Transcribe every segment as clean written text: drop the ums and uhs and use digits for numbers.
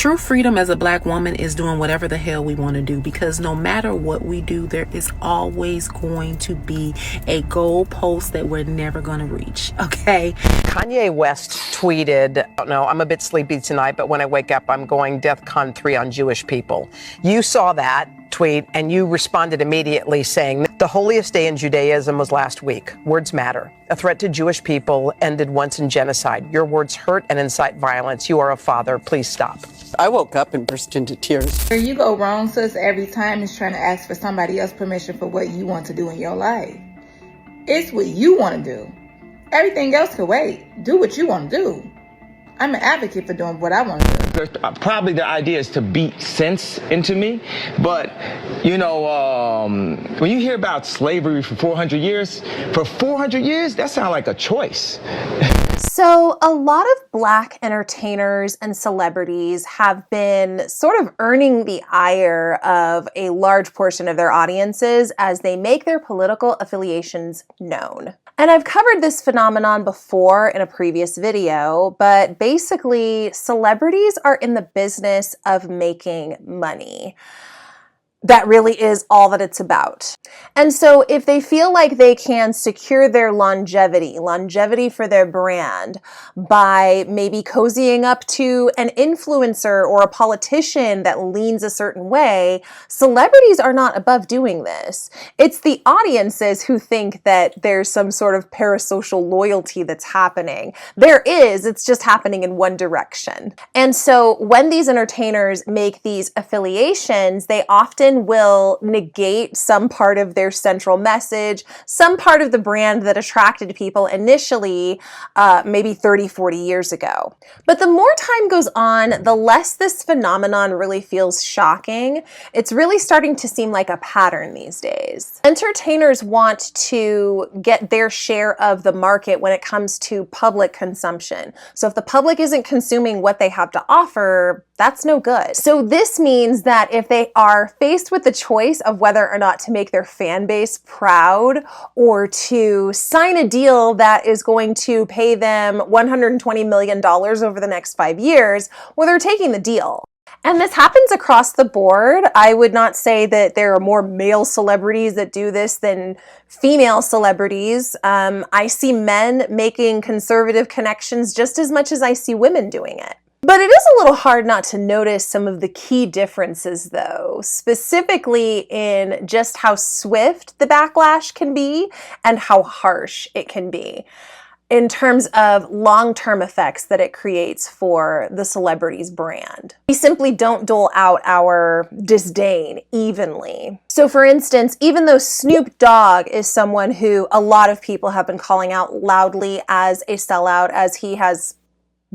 True freedom as a Black woman is doing whatever the hell we want to do, because no matter what we do, there is always going to be a goal post that we're never going to reach, okay? Kanye West tweeted, I don't know, I'm a bit sleepy tonight, but when I wake up, I'm going DEFCON 3 on Jewish people. You saw that tweet and you responded immediately saying, the holiest day in Judaism was last week. Words matter. A threat to Jewish people ended once in genocide. Your words hurt and incite violence. You are a father. Please stop. I woke up and burst into tears. Where you go wrong, sis, every time is trying to ask for somebody else's permission for what you want to do in your life. It's what you want to do. Everything else can wait. Do what you want to do. I'm an advocate for doing what I want to do. Probably the idea is to beat sense into me, but you know, when you hear about slavery for 400 years, that sounds like a choice. So a lot of Black entertainers and celebrities have been sort of earning the ire of a large portion of their audiences as they make their political affiliations known. And I've covered this phenomenon before in a previous video, but basically celebrities are in the business of making money. That really is all that it's about. And so if they feel like they can secure their longevity for their brand by maybe cozying up to an influencer or a politician that leans a certain way, celebrities are not above doing this. It's the audiences who think that there's some sort of parasocial loyalty that's happening. There is, it's just happening in one direction. And so when these entertainers make these affiliations, they often will negate some part of their central message, some part of the brand that attracted people initially, maybe 30, 40 years ago. But the more time goes on, the less this phenomenon really feels shocking. It's really starting to seem like a pattern these days. Entertainers want to get their share of the market when it comes to public consumption. So if the public isn't consuming what they have to offer, that's no good. So this means that if they are faced with the choice of whether or not to make their fan base proud or to sign a deal that is going to pay them $120 million over the next 5 years, well, they're taking the deal. And this happens across the board. I would not say that there are more male celebrities that do this than female celebrities. I see men making conservative connections just as much as I see women doing it. But it is a little hard not to notice some of the key differences, though, specifically in just how swift the backlash can be and how harsh it can be in terms of long-term effects that it creates for the celebrity's brand. We simply don't dole out our disdain evenly. So for instance, even though Snoop Dogg is someone who a lot of people have been calling out loudly as a sellout, as he has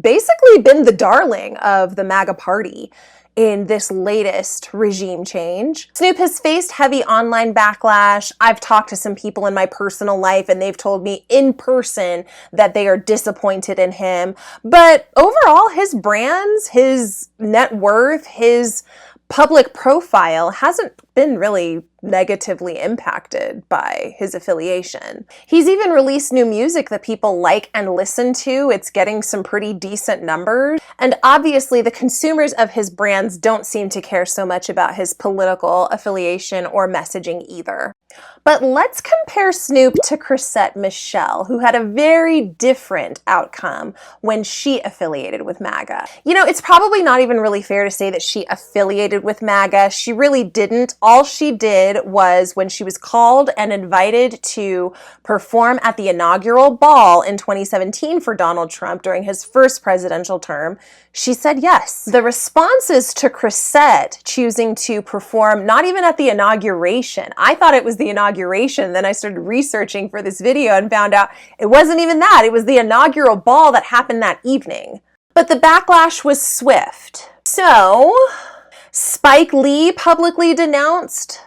basically been the darling of the MAGA party in this latest regime change. Snoop has faced heavy online backlash. I've talked to some people in my personal life and they've told me in person that they are disappointed in him. But overall, his brands, his net worth, his public profile hasn't been really negatively impacted by his affiliation. He's even released new music that people like and listen to. It's getting some pretty decent numbers. And obviously the consumers of his brands don't seem to care so much about his political affiliation or messaging either. But let's compare Snoop to Chrisette Michele, who had a very different outcome when she affiliated with MAGA. You know, it's probably not even really fair to say that she affiliated with MAGA. She really didn't. All she did was when she was called and invited to perform at the inaugural ball in 2017 for Donald Trump during his first presidential term, she said yes. The responses to Chrisette choosing to perform not even at the inauguration, I thought it was the inauguration, then I started researching for this video and found out it wasn't even that, it was the inaugural ball that happened that evening. But the backlash was swift. So, Spike Lee publicly denounced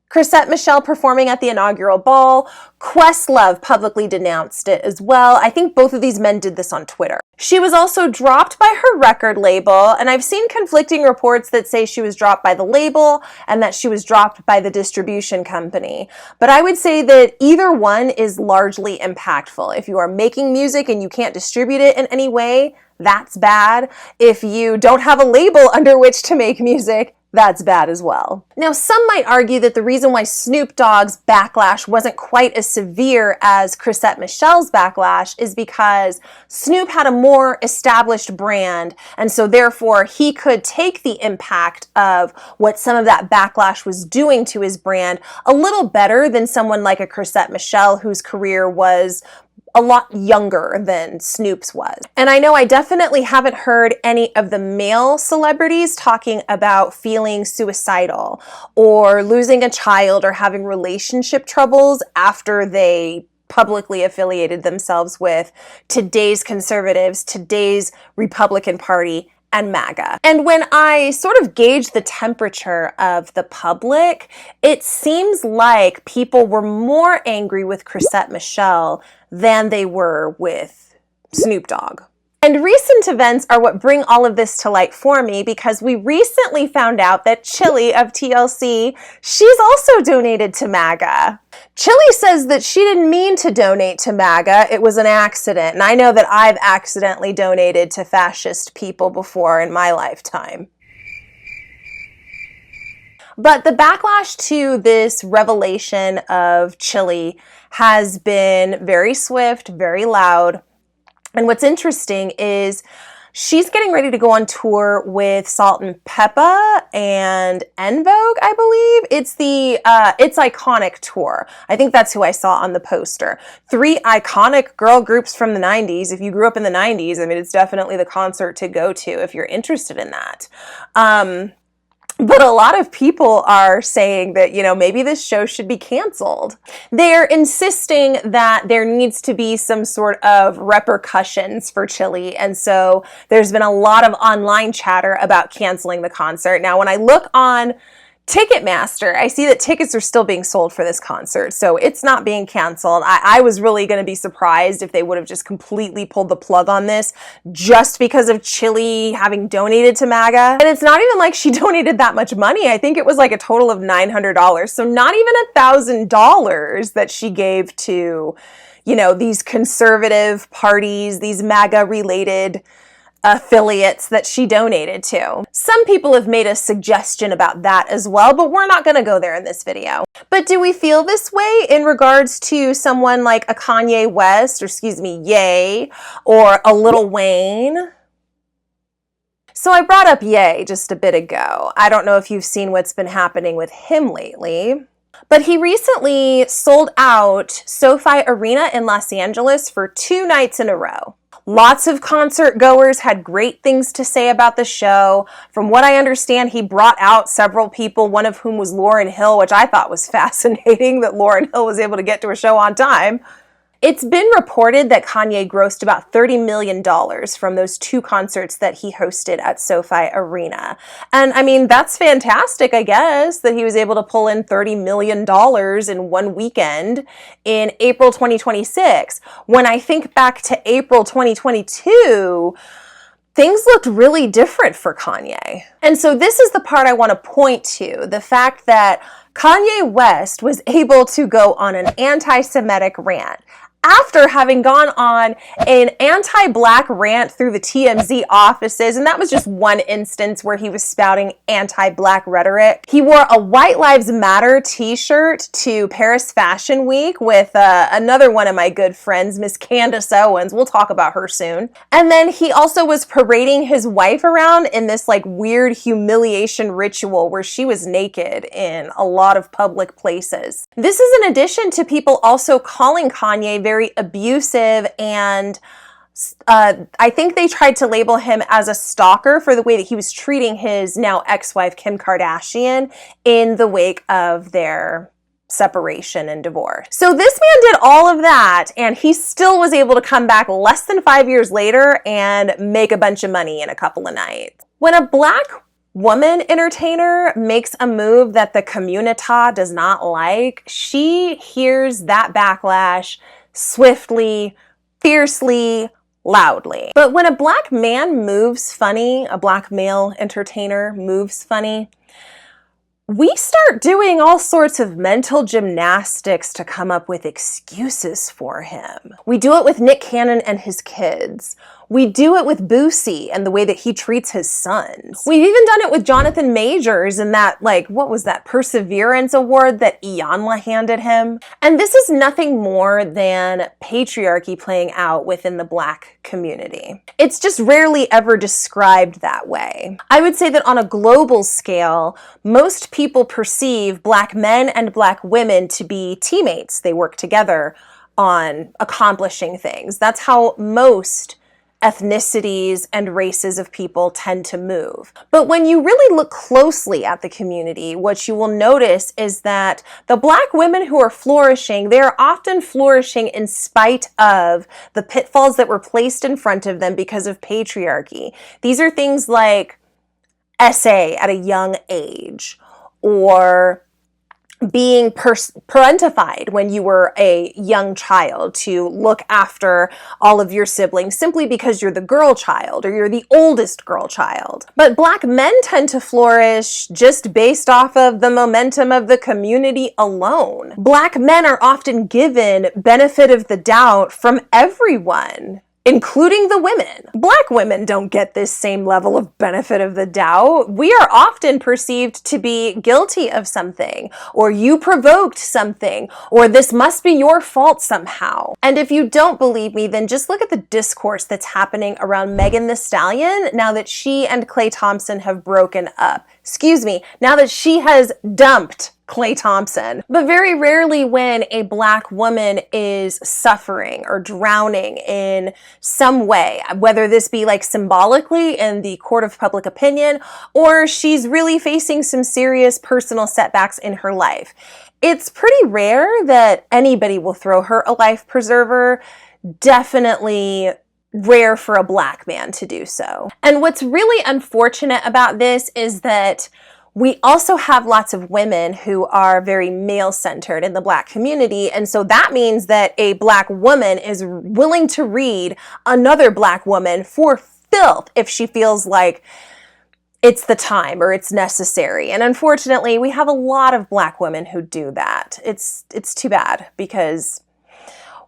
Chrisette Michele performing at the inaugural ball. Questlove publicly denounced it as well. I think both of these men did this on Twitter. She was also dropped by her record label, and I've seen conflicting reports that say she was dropped by the label and that she was dropped by the distribution company. But I would say that either one is largely impactful. If you are making music and you can't distribute it in any way, that's bad. If you don't have a label under which to make music, that's bad as well. Now, some might argue that the reason why Snoop Dogg's backlash wasn't quite as severe as Chrisette Michelle's backlash is because Snoop had a more established brand, and so therefore he could take the impact of what some of that backlash was doing to his brand a little better than someone like a Chrisette Michelle, whose career was a lot younger than Snoop's was. And I know I definitely haven't heard any of the male celebrities talking about feeling suicidal or losing a child or having relationship troubles after they publicly affiliated themselves with today's conservatives, today's Republican Party, and MAGA. And when I sort of gauge the temperature of the public, it seems like people were more angry with Chrisette Michelle than they were with Snoop Dogg. And recent events are what bring all of this to light for me, because we recently found out that Chili of TLC, she's also donated to MAGA. Chili says that she didn't mean to donate to MAGA, it was an accident. And I know that I've accidentally donated to fascist people before in my lifetime. But the backlash to this revelation of Chili has been very swift, very loud. And what's interesting is she's getting ready to go on tour with Salt and Peppa and En Vogue, I believe. It's the It's Iconic tour. I think that's who I saw on the poster. 3 iconic girl groups from the 90s. If you grew up in the 90s, I mean, it's definitely the concert to go to if you're interested in that. But a lot of people are saying that, you know, maybe this show should be canceled. They're insisting that there needs to be some sort of repercussions for Chili. And so there's been a lot of online chatter about canceling the concert. Now, when I look on Ticketmaster, I see that tickets are still being sold for this concert, so it's not being canceled. I was really going to be surprised if they would have just completely pulled the plug on this just because of Chili having donated to MAGA. And it's not even like she donated that much money. I think it was like a total of $900, so not even $1,000 that she gave to, you know, these conservative parties, these MAGA-related affiliates that she donated to. Some people have made a suggestion about that as well, but we're not going to go there in this video. But do we feel this way in regards to someone like a Kanye West, or excuse me, Ye, or a Lil Wayne? So I brought up Ye just a bit ago. I don't know if you've seen what's been happening with him lately, but he recently sold out SoFi Arena in Los Angeles for 2 nights in a row. Lots of concert goers had great things to say about the show. From what I understand, he brought out several people, one of whom was Lauryn Hill, which I thought was fascinating that Lauryn Hill was able to get to a show on time. It's been reported that Kanye grossed about $30 million from those 2 concerts that he hosted at SoFi Arena. And I mean, that's fantastic, I guess, that he was able to pull in $30 million in one weekend in April 2026. When I think back to April 2022, things looked really different for Kanye. And so this is the part I want to point to, the fact that Kanye West was able to go on an anti-Semitic rant after having gone on an anti-Black rant through the TMZ offices, and that was just one instance where he was spouting anti-Black rhetoric. He wore a White Lives Matter t-shirt to Paris Fashion Week with another one of my good friends, Miss Candace Owens. We'll talk about her soon. And then he also was parading his wife around in this like weird humiliation ritual where she was naked in a lot of public places. This is in addition to people also calling Kanye very abusive, and I think they tried to label him as a stalker for the way that he was treating his now ex-wife Kim Kardashian in the wake of their separation and divorce. So this man did all of that, and he still was able to come back less than 5 years later and make a bunch of money in a couple of nights. When a Black woman entertainer makes a move that the community does not like, she hears that backlash swiftly, fiercely, loudly. But when a Black man moves funny, a Black male entertainer moves funny, we start doing all sorts of mental gymnastics to come up with excuses for him. We do it with Nick Cannon and his kids. We do it with Boosie and the way that he treats his sons. We've even done it with Jonathan Majors and that, like, what was that, Perseverance Award that Iyanla handed him? And this is nothing more than patriarchy playing out within the Black community. It's just rarely ever described that way. I would say that on a global scale, most people perceive Black men and Black women to be teammates. They work together on accomplishing things. That's how most ethnicities and races of people tend to move. But when you really look closely at the community, what you will notice is that the Black women who are flourishing, they are often flourishing in spite of the pitfalls that were placed in front of them because of patriarchy. These are things like SA at a young age, or being parentified when you were a young child to look after all of your siblings simply because you're the girl child or you're the oldest girl child. But Black men tend to flourish just based off of the momentum of the community alone. Black men are often given benefit of the doubt from everyone, including the women. Black women don't get this same level of benefit of the doubt. We are often perceived to be guilty of something, or you provoked something, or this must be your fault somehow. And if you don't believe me, then just look at the discourse that's happening around Megan Thee Stallion now that she and Klay Thompson have broken up. Now that she has dumped Klay Thompson. But very rarely when a Black woman is suffering or drowning in some way, whether this be like symbolically in the court of public opinion, or she's really facing some serious personal setbacks in her life, it's pretty rare that anybody will throw her a life preserver. Definitely rare for a Black man to do so. And what's really unfortunate about this is that we also have lots of women who are very male-centered in the Black community, and so that means that a Black woman is willing to read another Black woman for filth if she feels like it's the time or it's necessary. And unfortunately, we have a lot of Black women who do that. It's too bad, because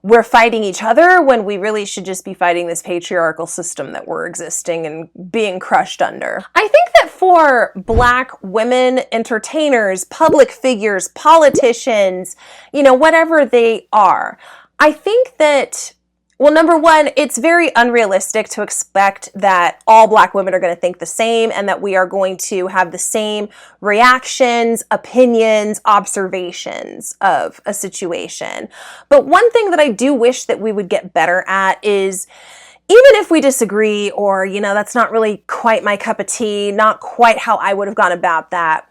we're fighting each other when we really should just be fighting this patriarchal system that we're existing and being crushed under. I think that for Black women entertainers, public figures, politicians, whatever they are, I think that, well, number one, it's very unrealistic to expect that all Black women are going to think the same and that we are going to have the same reactions, opinions, observations of a situation. But one thing that I do wish that we would get better at is, even if we disagree or, that's not really quite my cup of tea, not quite how I would have gone about that,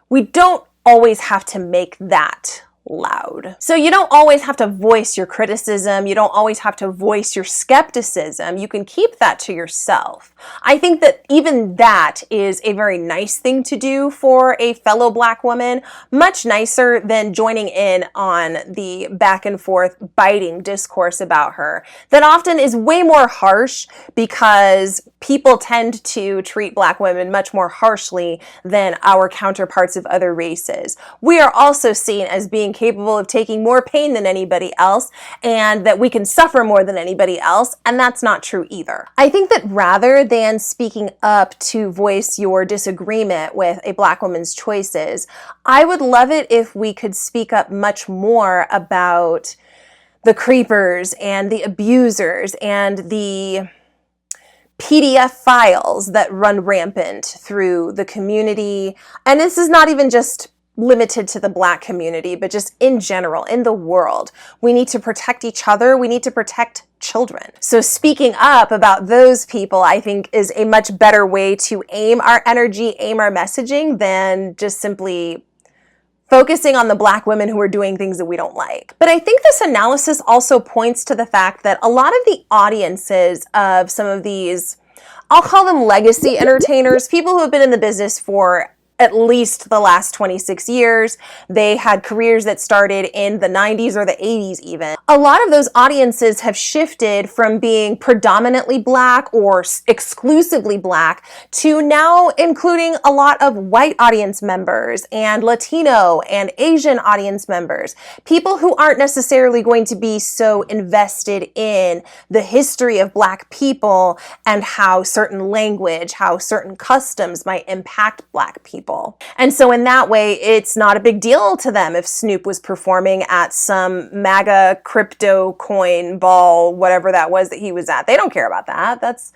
we don't always have to make that loud. So you don't always have to voice your criticism. You don't always have to voice your skepticism. You can keep that to yourself. I think that even that is a very nice thing to do for a fellow Black woman, much nicer than joining in on the back and forth biting discourse about her that often is way more harsh, because people tend to treat Black women much more harshly than our counterparts of other races. We are also seen as being capable of taking more pain than anybody else, and that we can suffer more than anybody else, and that's not true either. I think that rather than speaking up to voice your disagreement with a Black woman's choices, I would love it if we could speak up much more about the creepers and the abusers and the PDF files that run rampant through the community. And this is not even just limited to the Black community, but just in general, in the world. We need to protect each other. We need to protect children. So speaking up about those people, I think, is a much better way to aim our energy, aim our messaging, than just simply focusing on the Black women who are doing things that we don't like. But I think this analysis also points to the fact that a lot of the audiences of some of these, I'll call them legacy entertainers, people who have been in the business for at least the last 26 years. They had careers that started in the 90s or the 80s even. A lot of those audiences have shifted from being predominantly Black or exclusively Black to now including a lot of white audience members and Latino and Asian audience members. People who aren't necessarily going to be so invested in the history of Black people and how certain language, how certain customs might impact Black people. And so in that way, it's not a big deal to them if Snoop was performing at some MAGA crypto coin ball, whatever that was that he was at. They don't care about that. That's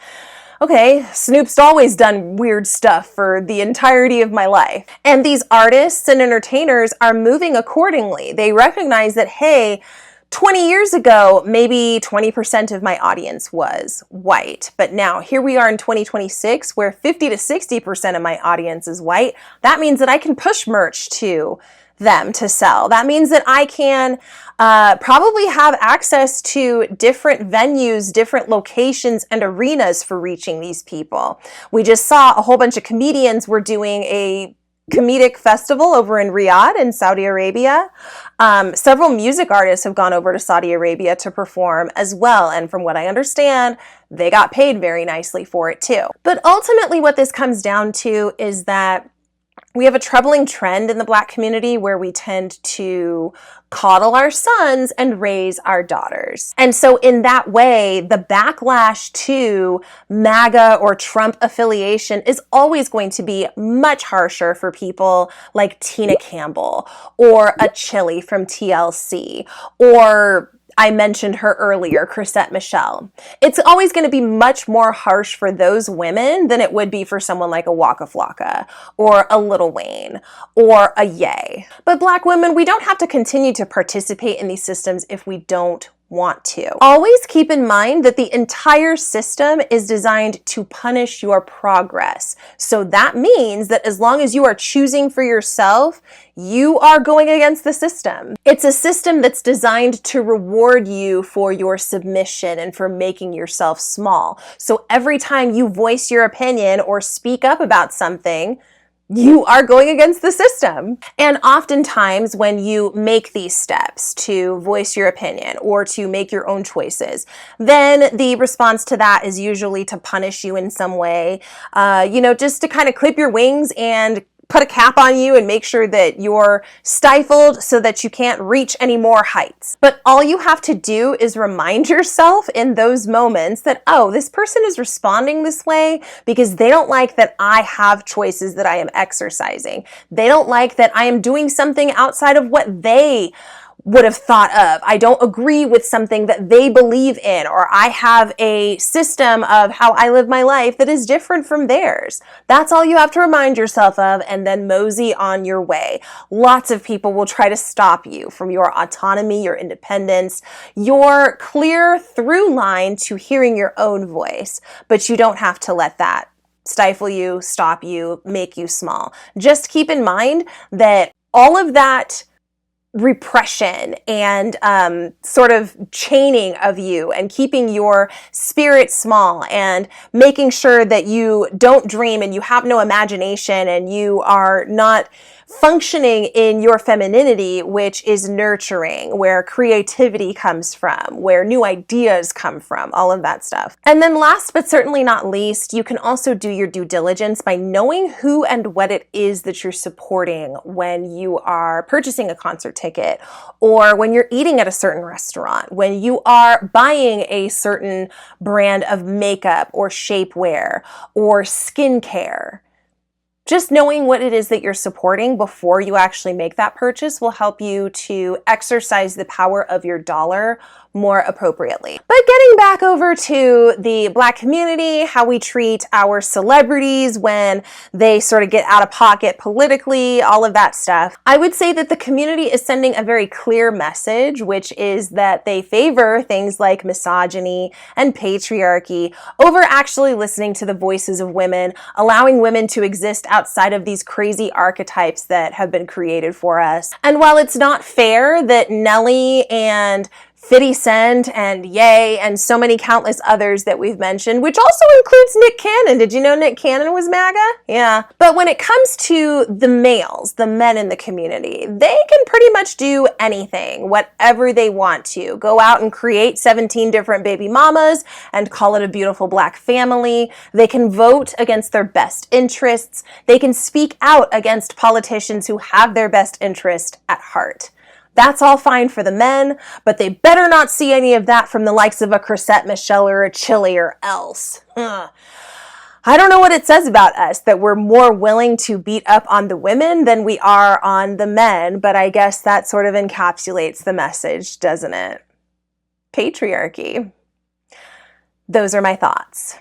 okay, Snoop's always done weird stuff for the entirety of my life. And these artists and entertainers are moving accordingly. They recognize that, hey, 20 years ago, maybe 20% of my audience was white. But now here we are in 2026 where 50 to 60% of my audience is white. That means that I can push merch to them to sell. That means that I can probably have access to different venues, different locations and arenas for reaching these people. We just saw a whole bunch of comedians were doing a comedic festival over in Riyadh in Saudi Arabia. Several music artists have gone over to Saudi Arabia to perform as well. And from what I understand, they got paid very nicely for it too. But ultimately what this comes down to is that we have a troubling trend in the Black community where we tend to coddle our sons and raise our daughters. And so in that way, the backlash to MAGA or Trump affiliation is always going to be much harsher for people like Tina Campbell or a Chili from TLC, or I mentioned her earlier, Chrisette Michele. It's always going to be much more harsh for those women than it would be for someone like a Waka Flocka or a Lil Wayne or a Ye. But Black women, we don't have to continue to participate in these systems if we don't want to. Always keep in mind that the entire system is designed to punish your progress. So that means that as long as you are choosing for yourself, you are going against the system. It's a system that's designed to reward you for your submission and for making yourself small. So every time you voice your opinion or speak up about something, you are going against the system. And oftentimes when you make these steps to voice your opinion or to make your own choices, then the response to that is usually to punish you in some way, just to kind of clip your wings and put a cap on you and make sure that you're stifled so that you can't reach any more heights. But all you have to do is remind yourself in those moments that, oh, this person is responding this way because they don't like that I have choices that I am exercising. They don't like that I am doing something outside of what they would have thought of. I don't agree with something that they believe in, or I have a system of how I live my life that is different from theirs. That's all you have to remind yourself of, and then mosey on your way. Lots of people will try to stop you from your autonomy, your independence, your clear through line to hearing your own voice, but you don't have to let that stifle you, stop you, make you small. Just keep in mind that all of that repression and sort of chaining of you and keeping your spirit small and making sure that you don't dream and you have no imagination and you are not functioning in your femininity, which is nurturing, where creativity comes from, where new ideas come from, all of that stuff. And then last but certainly not least, you can also do your due diligence by knowing who and what it is that you're supporting when you are purchasing a concert ticket, or when you're eating at a certain restaurant, when you are buying a certain brand of makeup or shapewear or skincare. Just knowing what it is that you're supporting before you actually make that purchase will help you to exercise the power of your dollar more appropriately. But getting back over to the Black community, how we treat our celebrities when they sort of get out of pocket politically, all of that stuff, I would say that the community is sending a very clear message, which is that they favor things like misogyny and patriarchy over actually listening to the voices of women, allowing women to exist outside of these crazy archetypes that have been created for us. And while it's not fair that Nelly and 50 Cent and Ye and so many countless others that we've mentioned, which also includes Nick Cannon. Did you know Nick Cannon was MAGA? Yeah. But when it comes to the males, the men in the community, they can pretty much do anything, whatever they want to. Go out and create 17 different baby mamas and call it a beautiful black family. They can vote against their best interests. They can speak out against politicians who have their best interest at heart. That's all fine for the men, but they better not see any of that from the likes of a Chrisette Michele or a Chili or else. I don't know what it says about us that we're more willing to beat up on the women than we are on the men, but I guess that sort of encapsulates the message, doesn't it? Patriarchy. Those are my thoughts.